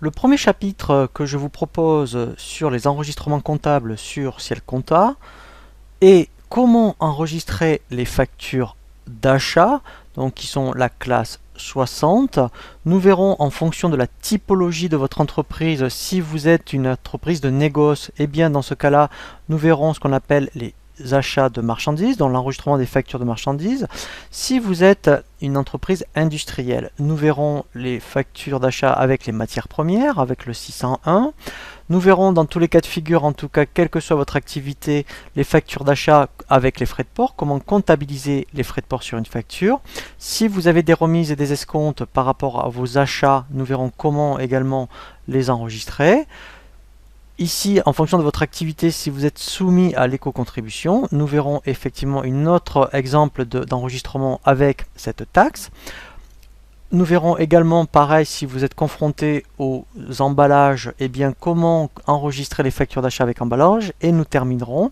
Le premier chapitre que je vous propose sur les enregistrements comptables sur Ciel Compta est comment enregistrer les factures d'achat, donc qui sont la classe 60. Nous verrons en fonction de la typologie de votre entreprise, si vous êtes une entreprise de négoce, et bien dans ce cas-là, nous verrons ce qu'on appelle les achats de marchandises, dans l'enregistrement des factures de marchandises. Si vous êtes une entreprise industrielle, nous verrons les factures d'achat avec les matières premières, avec le 601. Nous verrons dans tous les cas de figure, en tout cas, quelle que soit votre activité, les factures d'achat avec les frais de port, comment comptabiliser les frais de port sur une facture. Si vous avez des remises et des escomptes par rapport à vos achats, nous verrons comment également les enregistrer. Ici, en fonction de votre activité, si vous êtes soumis à l'éco-contribution, nous verrons effectivement un autre exemple d'enregistrement avec cette taxe. Nous verrons également, pareil, si vous êtes confronté aux emballages, eh bien, comment enregistrer les factures d'achat avec emballage. Et nous terminerons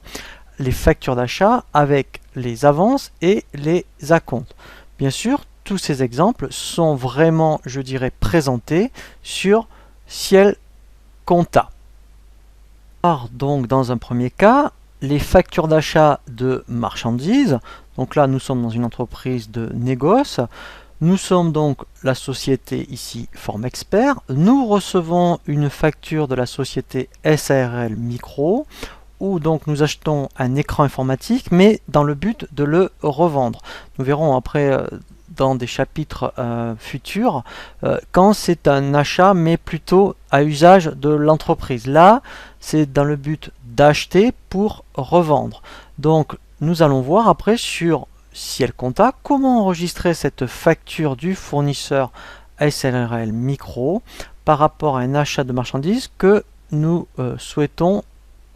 les factures d'achat avec les avances et les acomptes. Bien sûr, tous ces exemples sont vraiment, je dirais, présentés sur Ciel Compta. Donc dans un premier cas, les factures d'achat de marchandises. Donc là, nous sommes dans une entreprise de négoce. Nous sommes donc la société ici Formexpert. Nous recevons une facture de la société SARL Micro où donc nous achetons un écran informatique mais dans le but de le revendre. Nous verrons après dans des chapitres futurs quand c'est un achat mais plutôt à usage de l'entreprise. Là, c'est dans le but d'acheter pour revendre. Donc nous allons voir après sur Ciel Compta comment enregistrer cette facture du fournisseur SARL Micro par rapport à un achat de marchandises que nous souhaitons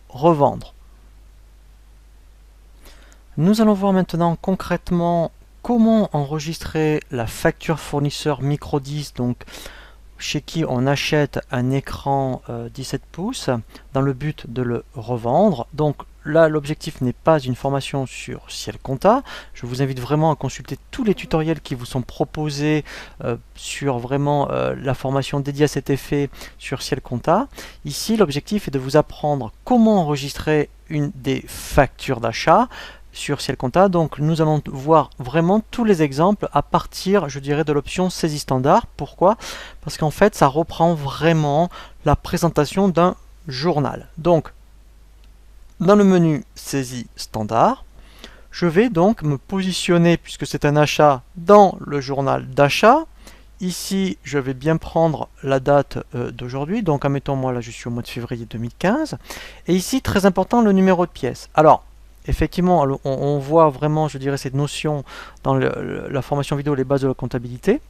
revendre. Nous allons voir maintenant concrètement comment enregistrer la facture fournisseur micro 10, donc chez qui on achète un écran 17 pouces dans le but de le revendre. Donc là, l'objectif n'est pas une formation sur Ciel Compta. Je vous invite vraiment à consulter tous les tutoriels qui vous sont proposés sur vraiment la formation dédiée à cet effet sur Ciel Compta. Ici, l'objectif est de vous apprendre comment enregistrer une des factures d'achat sur Ciel Compta. Donc nous allons voir vraiment tous les exemples à partir, je dirais, de l'option saisie standard. Pourquoi? Parce qu'en fait, ça reprend vraiment la présentation d'un journal. Donc, dans le menu saisie standard, je vais donc me positionner, puisque c'est un achat, dans le journal d'achat. Ici, je vais bien prendre la date d'aujourd'hui. Donc, admettons, moi, là, je suis au mois de février 2015. Et ici, très important, le numéro de pièce. Alors, effectivement, on voit vraiment, je dirais, cette notion dans la formation vidéo, les bases de la comptabilité.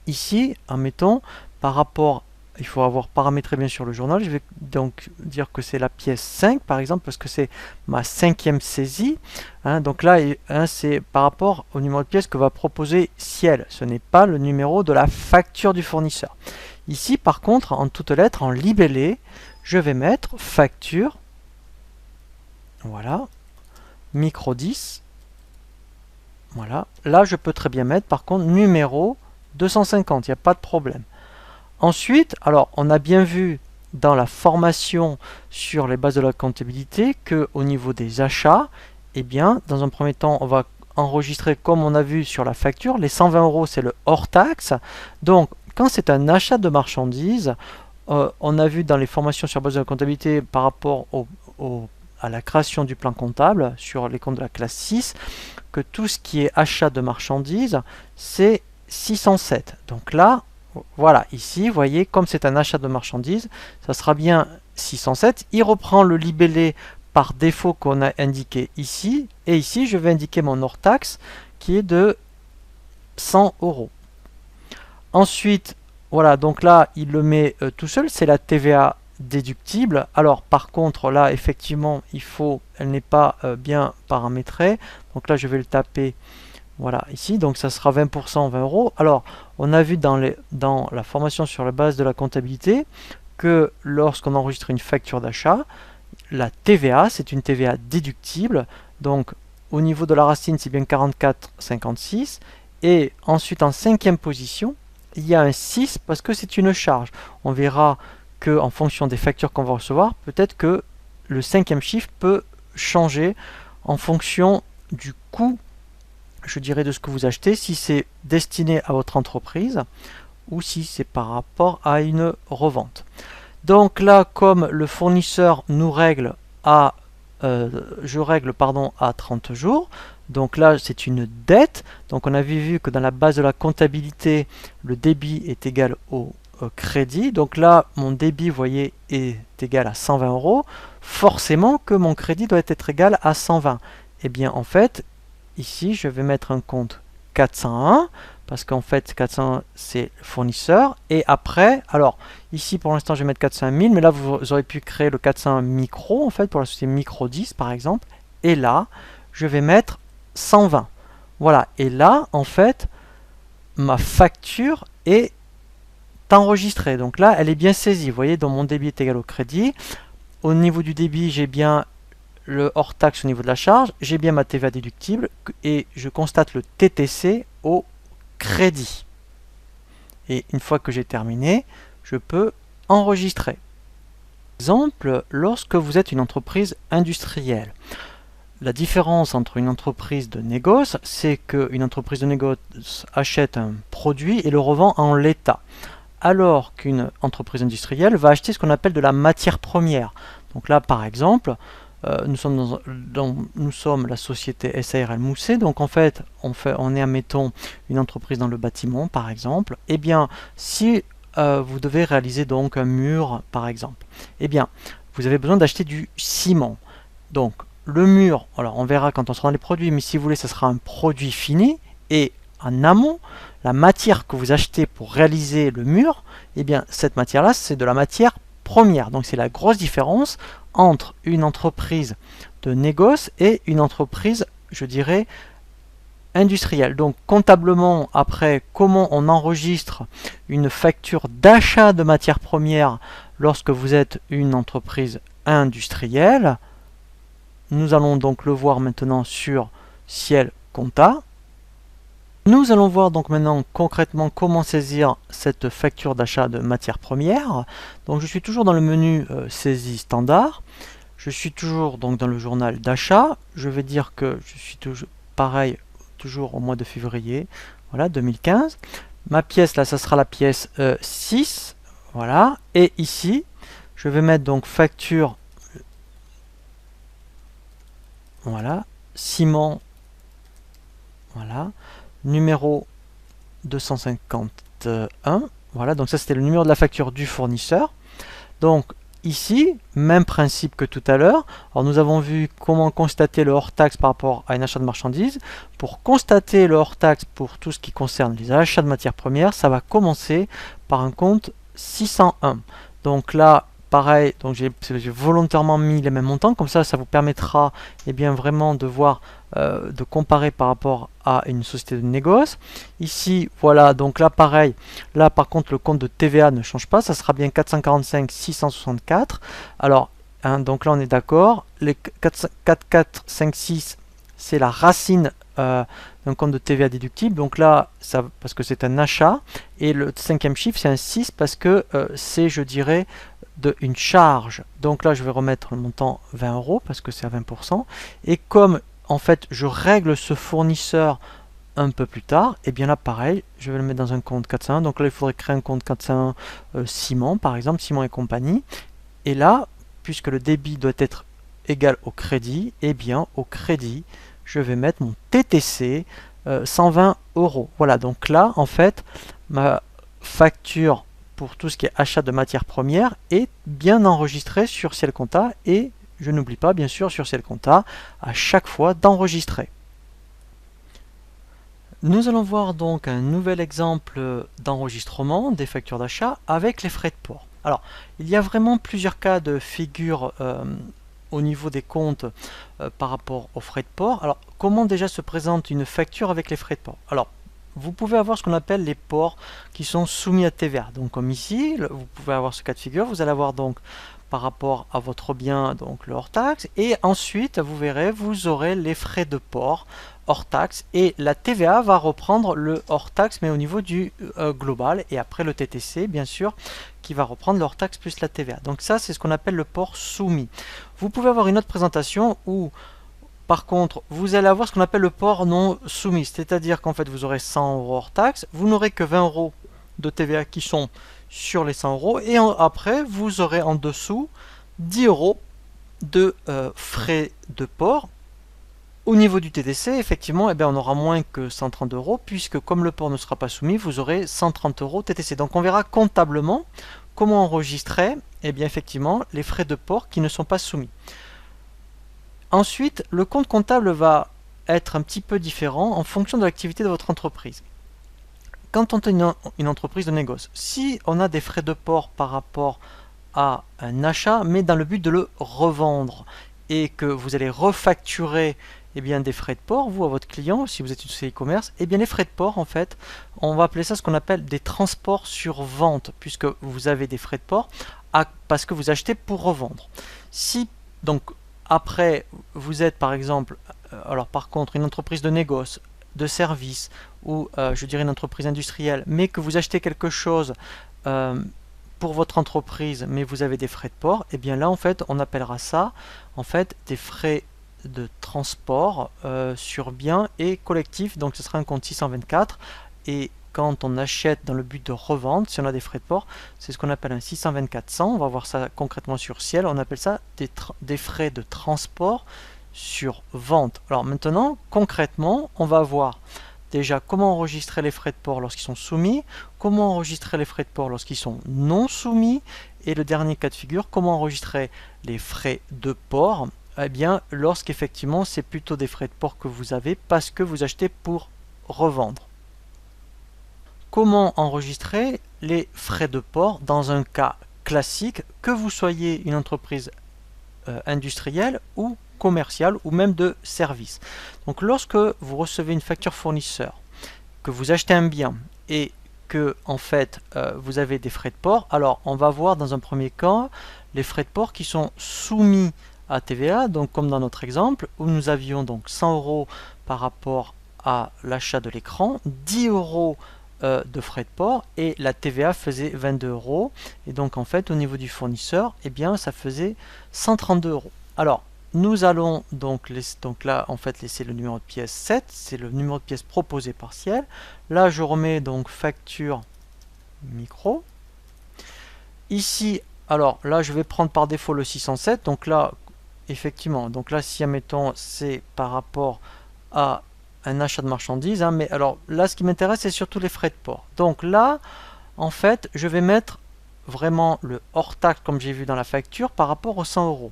Ici, admettons, par rapport, il faut avoir paramétré bien sûr le journal. Je vais donc dire que c'est la pièce 5, par exemple, parce que c'est ma 5e saisie. Donc là, c'est par rapport au numéro de pièce que va proposer Ciel. Ce n'est pas le numéro de la facture du fournisseur. Ici, par contre, en toutes lettres, en libellé, je vais mettre facture. Voilà, micro 10. Voilà. Là, je peux très bien mettre, par contre, numéro 250. Il n'y a pas de problème. Ensuite, alors, on a bien vu dans la formation sur les bases de la comptabilité qu'au niveau des achats, eh bien, dans un premier temps, on va enregistrer, comme on a vu sur la facture, les 120 €, c'est le hors taxe. Donc, quand c'est un achat de marchandises, on a vu dans les formations sur base de la comptabilité par rapport à la création du plan comptable sur les comptes de la classe 6, que tout ce qui est achat de marchandises, c'est 607. Donc là, voilà, ici, vous voyez, comme c'est un achat de marchandises, ça sera bien 607. Il reprend le libellé par défaut qu'on a indiqué ici. Et ici, je vais indiquer mon hors taxe qui est de 100 €. Ensuite, voilà, donc là, il le met tout seul, c'est la TVA déductible. Alors par contre là effectivement elle n'est pas bien paramétrée, donc là je vais le taper, voilà, ici, donc ça sera 20%, 20 €. Alors on a vu dans la formation sur la base de la comptabilité que lorsqu'on enregistre une facture d'achat, la TVA c'est une TVA déductible, donc au niveau de la racine c'est bien 44,56, et ensuite en 5e position il y a un 6 parce que c'est une charge. On verra que en fonction des factures qu'on va recevoir, peut-être que le 5e chiffre peut changer en fonction du coût, je dirais, de ce que vous achetez, si c'est destiné à votre entreprise ou si c'est par rapport à une revente. Donc là, comme le fournisseur nous règle à je règle à 30 jours, donc là c'est une dette. Donc on avait vu que dans la base de la comptabilité, le débit est égal au crédit. Donc là, mon débit, vous voyez, est égal à 120 euros. Forcément que mon crédit doit être égal à 120. Et bien en fait, ici, je vais mettre un compte 401, parce qu'en fait, 401, c'est le fournisseur. Et après, alors, ici, pour l'instant, je vais mettre 401 000, mais là, vous aurez pu créer le 401 micro, en fait, pour la société micro 10, par exemple. Et là, je vais mettre 120. Voilà. Et là, en fait, ma facture est enregistrée. Donc là, elle est bien saisie. Vous voyez, donc mon débit est égal au crédit. Au niveau du débit, j'ai bien le hors taxe au niveau de la charge, j'ai bien ma TVA déductible et je constate le TTC au crédit. Et une fois que j'ai terminé, je peux enregistrer. Exemple, lorsque vous êtes une entreprise industrielle. La différence entre une entreprise de négoce, c'est qu'une entreprise de négoce achète un produit et le revend en l'état. Alors qu'une entreprise industrielle va acheter ce qu'on appelle de la matière première. Donc là, par exemple, nous sommes la société SARL Mousset, donc en fait, on est, admettons, une entreprise dans le bâtiment, par exemple. Eh bien, si vous devez réaliser donc un mur, par exemple, eh bien, vous avez besoin d'acheter du ciment. Donc, le mur, alors on verra quand on sera dans les produits, mais si vous voulez, ce sera un produit fini, et en amont, la matière que vous achetez pour réaliser le mur, eh bien, cette matière-là, c'est de la matière première. Donc, c'est la grosse différence entre une entreprise de négoce et une entreprise, je dirais, industrielle. Donc comptablement, après, comment on enregistre une facture d'achat de matières premières lorsque vous êtes une entreprise industrielle, nous allons donc le voir maintenant sur Ciel Compta. Nous allons voir donc maintenant concrètement comment saisir cette facture d'achat de matières premières. Donc je suis toujours dans le menu saisie standard. Je suis toujours donc dans le journal d'achat. Je vais dire que je suis toujours pareil, toujours au mois de février, voilà, 2015. Ma pièce là, ça sera la pièce 6, voilà. Et ici, je vais mettre donc facture, voilà, ciment, voilà, numéro 251, voilà. Donc ça c'était le numéro de la facture du fournisseur. Donc ici, même principe que tout à l'heure. Alors nous avons vu comment constater le hors-taxe par rapport à un achat de marchandises. Pour constater le hors-taxe pour tout ce qui concerne les achats de matières premières, ça va commencer par un compte 601. Donc là, pareil, donc j'ai volontairement mis les mêmes montants, comme ça, ça vous permettra bien, vraiment de voir, de comparer par rapport à une société de négoce. Ici, voilà, donc là, pareil, là, par contre, le compte de TVA ne change pas, ça sera bien 445 664. Alors, hein, donc là, on est d'accord, les 4456, c'est la racine d'un compte de TVA déductible, donc là, ça, parce que c'est un achat, et le 5e chiffre, c'est un 6, parce que c'est, je dirais, une charge. Donc là, je vais remettre le montant 20 euros parce que c'est à 20%. Et comme en fait, je règle ce fournisseur un peu plus tard, et bien là, pareil, je vais le mettre dans un compte 401. Donc là, il faudrait créer un compte 401 Ciment, par exemple, Ciment et compagnie. Et là, puisque le débit doit être égal au crédit, et bien au crédit, je vais mettre mon TTC 120 euros. Voilà, donc là, en fait, ma facture pour tout ce qui est achat de matières premières est bien enregistré sur Ciel Compta, et je n'oublie pas bien sûr sur Ciel Compta à chaque fois d'enregistrer. Nous allons voir donc un nouvel exemple d'enregistrement des factures d'achat avec les frais de port. Alors, il y a vraiment plusieurs cas de figure au niveau des comptes par rapport aux frais de port. Alors, comment déjà se présente une facture avec les frais de port? Alors, vous pouvez avoir ce qu'on appelle les ports qui sont soumis à TVA. Donc comme ici, vous pouvez avoir ce cas de figure. Vous allez avoir donc par rapport à votre bien, donc le hors taxe, et ensuite vous verrez, vous aurez les frais de port hors taxe, et la TVA va reprendre le hors taxe mais au niveau du global, et après le TTC bien sûr qui va reprendre le hors taxe plus la TVA. Donc ça c'est ce qu'on appelle le port soumis. Vous pouvez avoir une autre présentation où par contre, vous allez avoir ce qu'on appelle le port non soumis, c'est-à-dire qu'en fait vous aurez 100 € hors taxe, vous n'aurez que 20 € de TVA qui sont sur les 100 €, et après vous aurez en dessous 10 € de frais de port. Au niveau du TTC, effectivement, eh bien, on aura moins que 130 €, puisque comme le port ne sera pas soumis, vous aurez 130 € TTC. Donc on verra comptablement comment enregistrer eh bien, effectivement, les frais de port qui ne sont pas soumis. Ensuite, le compte comptable va être un petit peu différent en fonction de l'activité de votre entreprise. Quand on est une entreprise de négoce, si on a des frais de port par rapport à un achat, mais dans le but de le revendre, et que vous allez refacturer eh bien, des frais de port, vous, à votre client, si vous êtes une société e-commerce, eh bien, les frais de port, en fait, on va appeler ça ce qu'on appelle des transports sur vente, puisque vous avez des frais de port parce que vous achetez pour revendre. Si, donc, après, vous êtes, par exemple, alors par contre, une entreprise de négoce, de service, ou je dirais une entreprise industrielle, mais que vous achetez quelque chose pour votre entreprise, mais vous avez des frais de port, et bien là, en fait, on appellera ça, en fait, des frais de transport sur biens et collectif. Donc ce sera un compte 624, et quand on achète dans le but de revendre, si on a des frais de port, c'est ce qu'on appelle un 624-100. On va voir ça concrètement sur Ciel. On appelle ça des frais de transport sur vente. Alors maintenant, concrètement, on va voir déjà comment enregistrer les frais de port lorsqu'ils sont soumis, comment enregistrer les frais de port lorsqu'ils sont non soumis, et le dernier cas de figure, comment enregistrer les frais de port eh bien, lorsqu'effectivement c'est plutôt des frais de port que vous avez parce que vous achetez pour revendre. Comment enregistrer les frais de port dans un cas classique, que vous soyez une entreprise industrielle ou commerciale ou même de service. Donc lorsque vous recevez une facture fournisseur, que vous achetez un bien et que en fait vous avez des frais de port, alors on va voir dans un premier cas les frais de port qui sont soumis à TVA, donc comme dans notre exemple où nous avions donc 100 € par rapport à l'achat de l'écran, 10 € de frais de port, et la TVA faisait 22 €, et donc en fait au niveau du fournisseur, eh bien ça faisait 132 €. Alors nous allons donc là en fait laisser le numéro de pièce 7, c'est le numéro de pièce proposé par Ciel. Là je remets donc facture micro. Ici, alors là je vais prendre par défaut le 607, donc là effectivement, donc là si admettons c'est par rapport à un achat de marchandises, hein, mais alors là ce qui m'intéresse c'est surtout les frais de port. Donc là en fait je vais mettre vraiment le hors taxe comme j'ai vu dans la facture par rapport aux 100 €.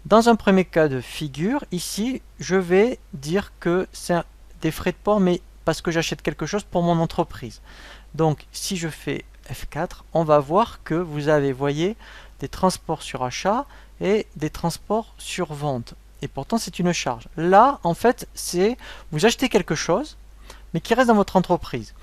Dans un premier cas de figure, ici je vais dire que c'est des frais de port mais parce que j'achète quelque chose pour mon entreprise. Donc si je fais F4, on va voir que vous avez, voyez, des transports sur achat et des transports sur vente. Et pourtant c'est une charge. Là en fait c'est vous achetez quelque chose mais qui reste dans votre entreprise.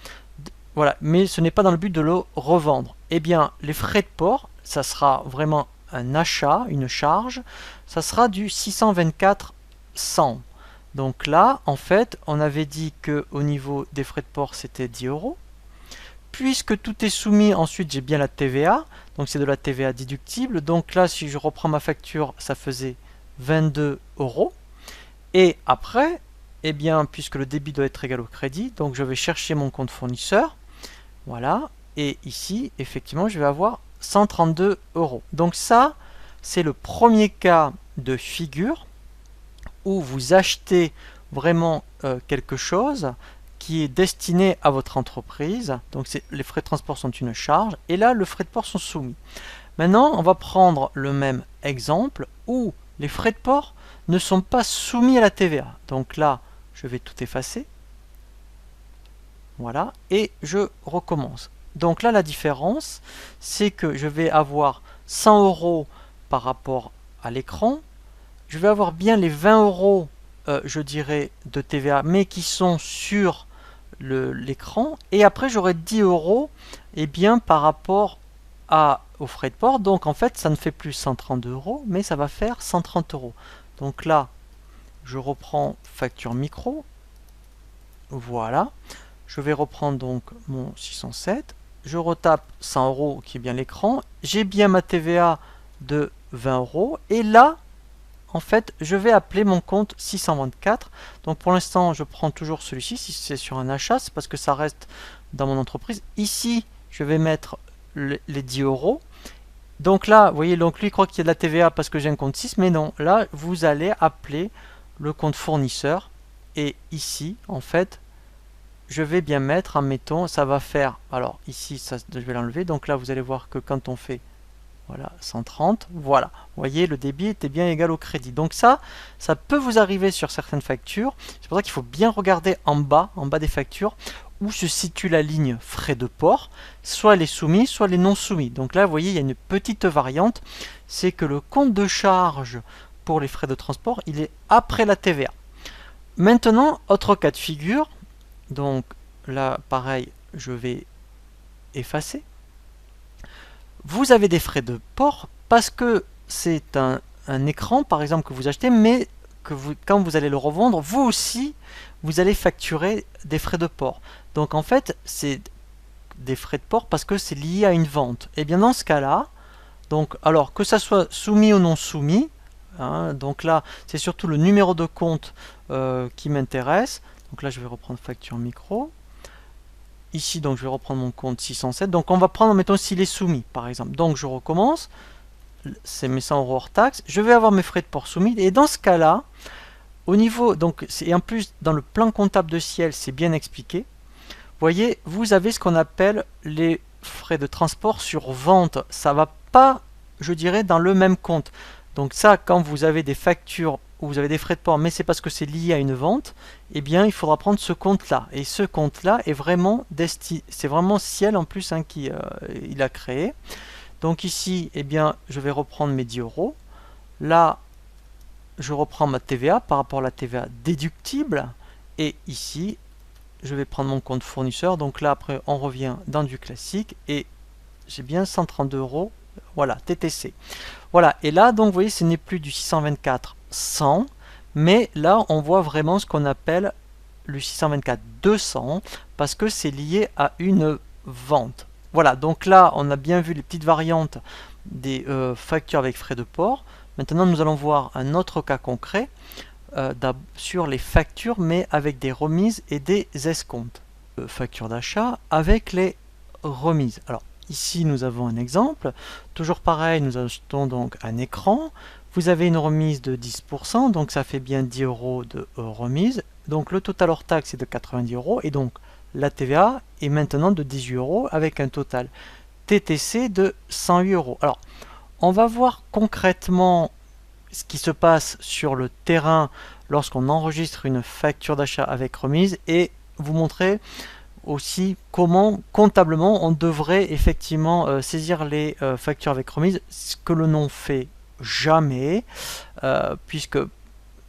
Voilà, mais ce n'est pas dans le but de le revendre. Eh bien les frais de port, ça sera vraiment un achat, une charge, ça sera du 624-100. Donc là en fait on avait dit que au niveau des frais de port c'était 10 €. Puisque tout est soumis, ensuite j'ai bien la TVA, donc c'est de la TVA déductible. Donc là si je reprends ma facture, ça faisait 22 €. Et après, eh bien, puisque le débit doit être égal au crédit, donc je vais chercher mon compte fournisseur. Voilà. Et ici, effectivement, je vais avoir 132 €. Donc ça, c'est le premier cas de figure où vous achetez vraiment quelque chose qui est destiné à votre entreprise. Donc les frais de transport sont une charge. Et là, les frais de port sont soumis. Maintenant, on va prendre le même exemple où les frais de port ne sont pas soumis à la TVA. Donc là, je vais tout effacer. Voilà, et je recommence. Donc là, la différence, c'est que je vais avoir 100 € par rapport à l'écran. Je vais avoir bien les 20 €, je dirais, de TVA, mais qui sont sur l'écran. Et après, j'aurai 10 € eh bien, par rapport aux frais de port. Donc en fait, ça ne fait plus 130 euros, mais ça va faire 130 euros. Donc là, je reprends facture micro. Voilà. Je vais reprendre donc mon 607. Je retape 100 euros qui est bien l'écran. J'ai bien ma TVA de 20 euros. Et là, en fait, je vais appeler mon compte 624. Donc pour l'instant, je prends toujours celui-ci. Si c'est sur un achat, c'est parce que ça reste dans mon entreprise. Ici, je vais mettre les 10 euros. Donc là, vous voyez, donc lui il croit qu'il y a de la TVA parce que j'ai un compte 6, mais non. Là, vous allez appeler le compte fournisseur. Et ici, en fait, je vais bien mettre, admettons, ça va faire, alors ici, ça, je vais l'enlever. Donc là, vous allez voir que quand on fait, voilà, 130, voilà. Vous voyez, le débit était bien égal au crédit. Donc ça peut vous arriver sur certaines factures. C'est pour ça qu'il faut bien regarder en bas des factures, où se situe la ligne frais de port, soit les soumis, soit les non soumis. Donc là, vous voyez, il y a une petite variante, c'est que le compte de charge pour les frais de transport, il est après la TVA. Maintenant, autre cas de figure, donc là, pareil, je vais effacer. Vous avez des frais de port parce que c'est un écran, par exemple, que vous achetez, mais que quand vous allez le revendre, vous aussi, vous allez facturer des frais de port. Donc en fait, c'est des frais de port parce que c'est lié à une vente. Et bien dans ce cas-là, donc alors que ça soit soumis ou non soumis, hein, donc là, c'est surtout le numéro de compte qui m'intéresse. Donc là, je vais reprendre facture micro. Ici, donc, je vais reprendre mon compte 607. Donc, on va prendre, mettons, s'il est soumis, par exemple. Donc, je recommence. C'est mes 100 euros hors taxe. Je vais avoir mes frais de port soumis. Et dans ce cas-là, au niveau, donc, et en plus, dans le plan comptable de Ciel, c'est bien expliqué. Vous voyez, vous avez ce qu'on appelle les frais de transport sur vente. Ça ne va pas, je dirais, dans le même compte. Donc ça, quand vous avez des factures où vous avez des frais de port, mais c'est parce que c'est lié à une vente, eh bien, il faudra prendre ce compte-là. Et ce compte-là est vraiment c'est vraiment Ciel en plus hein, qui il a créé. Donc ici, eh bien, je vais reprendre mes 10 euros. Là, je reprends ma TVA par rapport à la TVA déductible. Et ici, je vais prendre mon compte fournisseur. Donc là, après, on revient dans du classique et j'ai bien 132 euros. Voilà, TTC. Voilà, et là, donc, vous voyez, ce n'est plus du 624 100, mais là, on voit vraiment ce qu'on appelle le 624 200, parce que c'est lié à une vente. Voilà, donc là, on a bien vu les petites variantes des factures avec frais de port. Maintenant, nous allons voir un autre cas concret sur les factures, mais avec des remises et des escomptes. Facture d'achat avec les remises. Alors, ici, nous avons un exemple. Toujours pareil, nous achetons donc un écran. Vous avez une remise de 10%, donc ça fait bien 10 euros de remise. Donc le total hors taxe est de 90 euros et donc la TVA est maintenant de 18 euros avec un total TTC de 108 euros. Alors, on va voir concrètement ce qui se passe sur le terrain lorsqu'on enregistre une facture d'achat avec remise et vous montrer aussi comment comptablement on devrait effectivement saisir les factures avec remise, ce que l'on ne fait jamais, puisque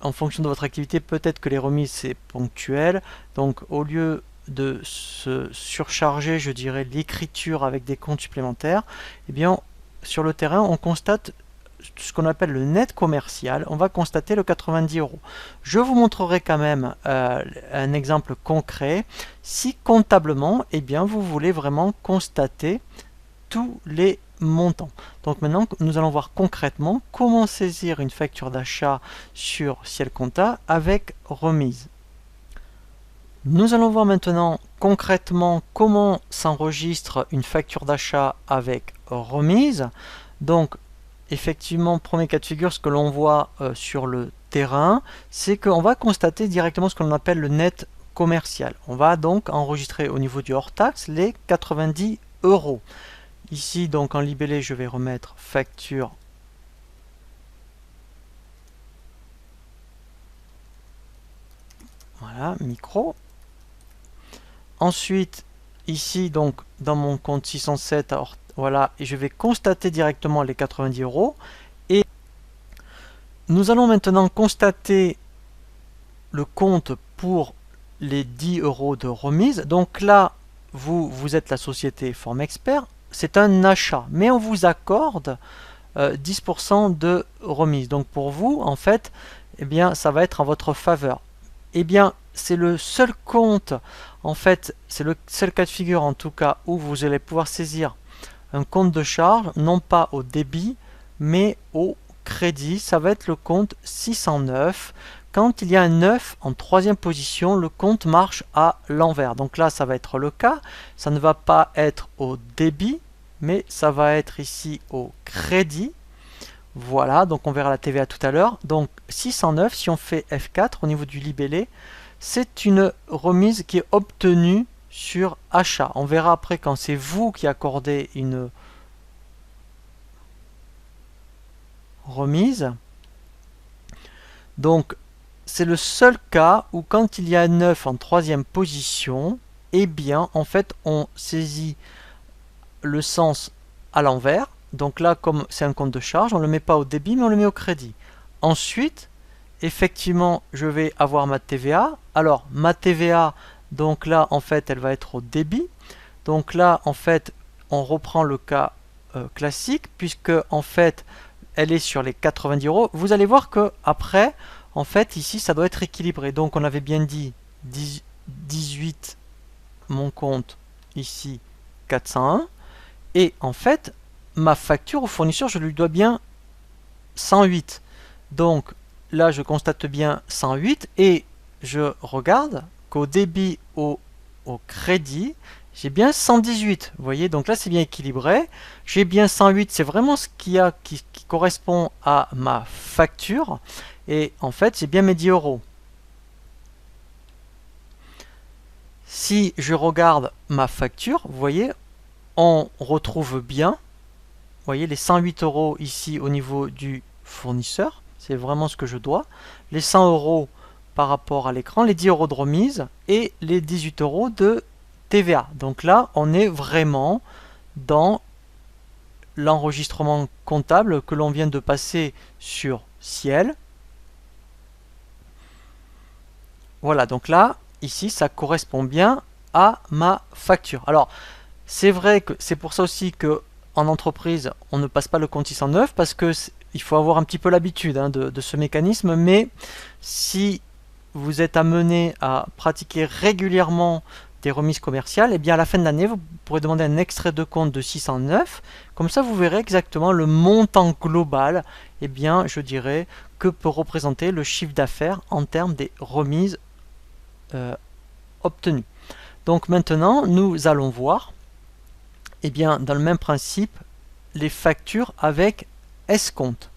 en fonction de votre activité, peut-être que les remises c'est ponctuel, donc au lieu de se surcharger, je dirais, l'écriture avec des comptes supplémentaires, eh bien sur le terrain on constate ce qu'on appelle le net commercial, on va constater le 90 euros. Je vous montrerai quand même un exemple concret si comptablement, eh bien, vous voulez vraiment constater tous les montants. Donc maintenant, nous allons voir concrètement comment saisir une facture d'achat sur Ciel Compta avec remise. Nous allons voir maintenant concrètement comment s'enregistre une facture d'achat avec remise. Donc, effectivement, premier cas de figure, ce que l'on voit sur le terrain, c'est qu'on va constater directement ce que l'on appelle le net commercial. On va donc enregistrer au niveau du hors-taxe les 90 euros. Ici, donc en libellé, je vais remettre facture. Voilà, micro. Ensuite, ici, donc dans mon compte 607, voilà, et je vais constater directement les 90 euros. Et nous allons maintenant constater le compte pour les 10 euros de remise. Donc là, vous êtes la société Formexpert. c'est un achat, mais on vous accorde 10% de remise. Donc pour vous, en fait, eh bien, ça va être en votre faveur. Eh bien, c'est le seul compte, en fait, c'est le seul cas de figure en tout cas où vous allez pouvoir saisir un compte de charge, non pas au débit, mais au crédit. Ça va être le compte 609. Quand il y a un 9 en troisième position, le compte marche à l'envers. Donc là, ça va être le cas. Ça ne va pas être au débit, mais ça va être ici au crédit. Voilà, donc on verra la TVA tout à l'heure. Donc 609, si on fait F4 au niveau du libellé, c'est une remise qui est obtenue sur achat. On verra après quand c'est vous qui accordez une remise. Donc c'est le seul cas où quand il y a un 9 en troisième position, eh bien en fait on saisit le sens à l'envers. Donc là, comme c'est un compte de charge, on ne le met pas au débit, mais on le met au crédit. Ensuite, effectivement, je vais avoir ma TVA. Alors, ma TVA, donc là, en fait, elle va être au débit. Donc là, en fait, on reprend le cas classique, puisque, en fait, elle est sur les 90 euros. Vous allez voir que après, en fait, ici, ça doit être équilibré. Donc, on avait bien dit 18, mon compte, ici, 401. Et en fait, ma facture au fournisseur, je lui dois bien 108. Donc là, je constate bien 108 et je regarde qu'au débit, au crédit, j'ai bien 118. Vous voyez, donc là, c'est bien équilibré. J'ai bien 108, c'est vraiment ce qu'il y a qui correspond à ma facture. Et en fait, j'ai bien mes 10 euros. Si je regarde ma facture, vous voyez, on retrouve bien, vous voyez, les 108 euros ici au niveau du fournisseur, c'est vraiment ce que je dois, les 100 euros par rapport à l'écran, les 10 euros de remise et les 18 euros de TVA. Donc là, on est vraiment dans l'enregistrement comptable que l'on vient de passer sur Ciel. Voilà, donc là, ici, ça correspond bien à ma facture. Alors, c'est vrai que c'est pour ça aussi que en entreprise, on ne passe pas le compte 609 parce que il faut avoir un petit peu l'habitude de ce mécanisme, mais si vous êtes amené à pratiquer régulièrement des remises commerciales, et bien à la fin de l'année, vous pourrez demander un extrait de compte de 609. Comme ça, vous verrez exactement le montant global, et bien, je dirais, que peut représenter le chiffre d'affaires en termes des remises obtenues. Donc maintenant, nous allons voir, eh bien, dans le même principe, les factures avec escompte.